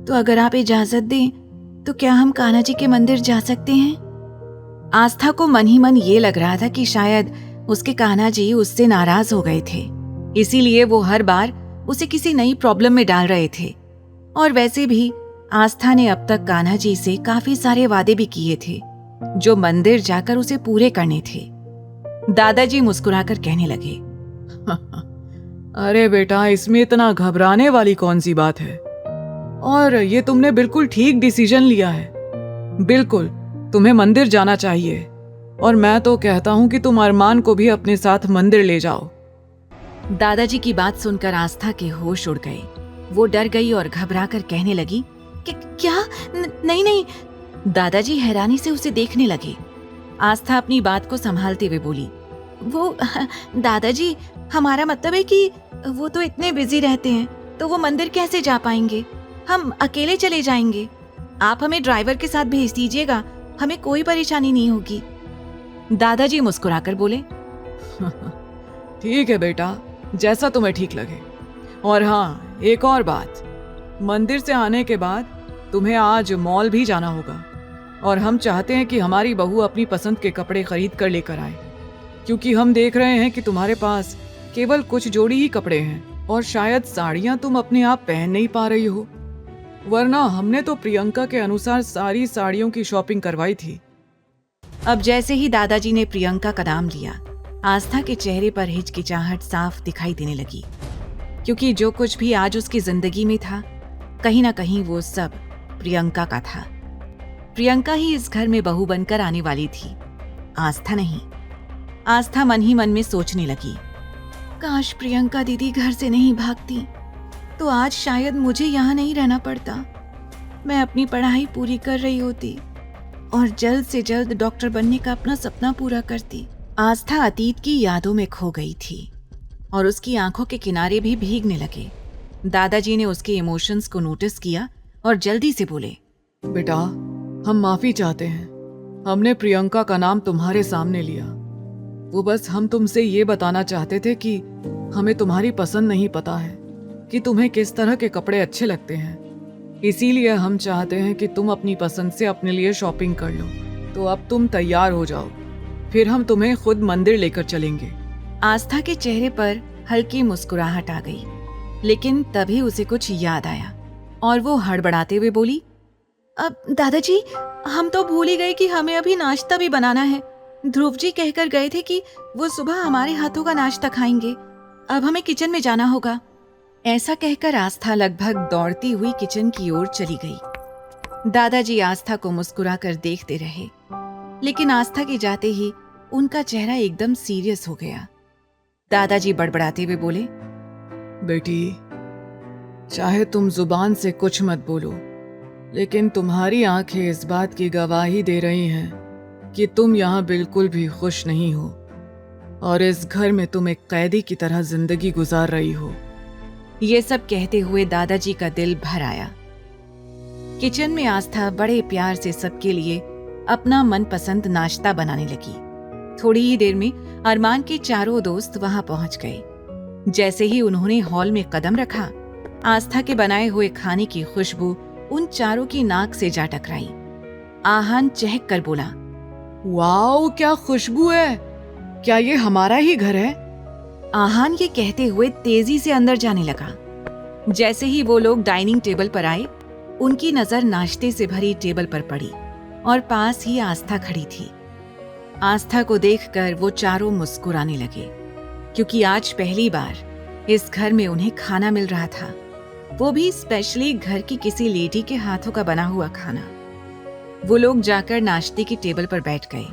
तो अगर आप इजाजत दें तो क्या हम कान्हा जी के मंदिर जा सकते हैं? आस्था को मन ही मन ये लग रहा था कि शायद उसके कान्हा जी उससे नाराज हो गए थे, इसीलिए वो हर बार उसे किसी नई प्रॉब्लम में डाल रहे थे। और वैसे भी आस्था ने अब तक कान्हा जी से काफी सारे वादे भी किए थे जो मंदिर जाकर उसे पूरे करने थे। दादाजी मुस्कुराकर कहने लगे, अरे बेटा, इसमें इतना घबराने वाली कौन सी बात है? और ये तुमने बिल्कुल ठीक डिसीजन लिया है। बिल्कुल तुम्हें मंदिर जाना चाहिए, और मैं तो कहता हूँ कि तुम अरमान को भी अपने साथ मंदिर ले जाओ। दादाजी की बात सुनकर आस्था के होश उड़ गए। वो डर गई और घबरा कर कहने लगी, क्या? नहीं नहीं। दादाजी हैरानी से उसे देखने लगे। आस्था अपनी बात को संभालते हुए बोली, वो दादाजी, हमारा मतलब है कि वो तो इतने बिजी रहते हैं, तो वो मंदिर कैसे जा पाएंगे? हम अकेले चले जाएंगे। आप हमें ड्राइवर के साथ भेज दीजिएगा, हमें कोई परेशानी नहीं होगी। दादाजी मुस्कुराकर बोले, ठीक है बेटा, जैसा तुम्हें ठीक लगे। और हाँ, एक और बात, मंदिर से आने के बाद तुम्हें आज मॉल भी जाना होगा, और हम चाहते हैं कि हमारी बहू अपनी पसंद के कपड़े खरीद कर लेकर आए, क्योंकि हम देख रहे हैं कि तुम्हारे पास केवल कुछ जोड़ी ही कपड़े हैं, और शायद साड़ियाँ तुम अपने आप पहन नहीं पा रही हो, वरना हमने तो प्रियंका के अनुसार सारी साड़ियों की शॉपिंग करवाई थी। अब जैसे ही दादाजी ने प्रियंका का नाम लिया, आस्था के चेहरे पर हिचकिचाहट साफ दिखाई देने लगी, क्योंकि जो कुछ भी आज उसकी जिंदगी में था, कहीं ना कहीं वो सब प्रियंका का था। प्रियंका ही इस घर में बहू बनकर आने वाली थी, आस्था नहीं। आस्था मन ही मन में सोचने लगी, काश प्रियंका दीदी घर से नहीं भागती तो आज शायद मुझे यहाँ नहीं रहना पड़ता। मैं अपनी पढ़ाई पूरी कर रही होती और जल्द से जल्द डॉक्टर बनने का अपना सपना पूरा करती। आस्था अतीत की यादों में खो गई थी और उसकी आंखों के किनारे भी भीगने लगे। दादाजी ने उसके इमोशंस को नोटिस किया और जल्दी से बोले, बेटा, हम माफी चाहते हैं, हमने प्रियंका का नाम तुम्हारे सामने लिया। वो बस हम तुमसे ये बताना चाहते थे कि हमें तुम्हारी पसंद नहीं पता है कि तुम्हें किस तरह के कपड़े अच्छे लगते हैं, इसीलिए हम चाहते हैं कि तुम अपनी पसंद से अपने लिए शॉपिंग कर लो। तो अब तुम तैयार हो जाओ, फिर हम तुम्हें खुद मंदिर लेकर चलेंगे। आस्था के चेहरे पर हल्की मुस्कुराहट आ गई, लेकिन तभी उसे कुछ याद आया और वो हड़बड़ाते हुए बोली, अब दादाजी, हम तो भूल ही गए कि हमें अभी नाश्ता भी बनाना है। ध्रुव जी कहकर गए थे कि वो सुबह हमारे हाथों का नाश्ता खाएंगे। अब हमें किचन में जाना होगा। ऐसा कहकर आस्था लगभग दौड़ती हुई किचन की ओर चली गई। दादाजी आस्था को मुस्कुराकर देखते रहे, लेकिन आस्था के जाते ही उनका चेहरा एकदम सीरियस हो गया। दादाजी बड़बड़ाते हुए बोले, बेटी, चाहे तुम जुबान से कुछ मत बोलो, लेकिन तुम्हारी आंखें इस बात की गवाही दे रही हैं कि तुम यहाँ बिल्कुल भी खुश नहीं हो और इस घर में तुम एक कैदी की तरह जिंदगी गुजार रही हो। ये सब कहते हुए दादाजी का दिल भर आया। किचन में आस्था बड़े प्यार से सबके लिए अपना मनपसंद नाश्ता बनाने लगी। थोड़ी ही देर में अरमान के चारों दोस्त वहां पहुंच गए। जैसे ही उन्होंने हॉल में कदम रखा, आस्था के बनाए हुए खाने की खुशबू उन चारों की नाक से जा टकराई। आहान चहक कर बोला, वाओ, क्या खुशबू है! क्या ये हमारा ही घर है? आहान ये कहते हुए तेजी से अंदर जाने लगा। जैसे ही वो लोग डाइनिंग टेबल पर आए, उनकी नजर नाश्ते से भरी टेबल पर पड़ी और पास ही आस्था खड़ी थी। आस्था को देखकर वो चारों मुस्कुराने लगे, क्योंकि आज पहली बार इस घर में उन्हें खाना मिल रहा था, वो भी स्पेशली घर की किसी लेडी के हाथों का बना हुआ खाना। वो लोग जाकर नाश्ते की टेबल पर बैठ गए।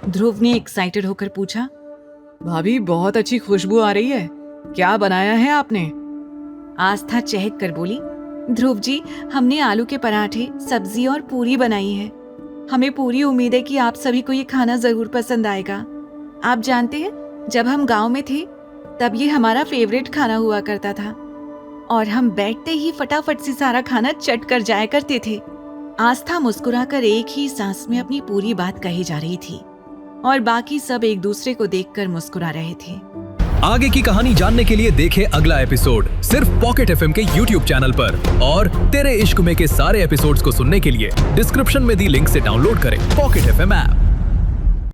ध्रुव ने एक्साइटेड होकर पूछा, भाभी, बहुत अच्छी खुशबू आ रही है, क्या बनाया है आपने? आस्था चहक कर बोली, ध्रुव जी, हमने आलू के पराठे, सब्जी और पूरी बनाई है। हमें पूरी उम्मीद है कि आप सभी को ये खाना जरूर पसंद आएगा। आप जानते हैं, जब हम गांव में थे तब ये हमारा फेवरेट खाना हुआ करता था और हम बैठते ही फटाफट से सारा खाना चट कर जाया करते थे। आस्था मुस्कुराकर एक ही सांस में अपनी पूरी बात कही जा रही थी और बाकी सब एक दूसरे को देखकर मुस्कुरा रहे थे। आगे की कहानी जानने के लिए देखें अगला एपिसोड सिर्फ पॉकेट एफएम के यूट्यूब चैनल पर। और तेरे इश्क में के सारे एपिसोड्स को सुनने के लिए डिस्क्रिप्शन में दी लिंक से डाउनलोड करें पॉकेट एफएम ऐप।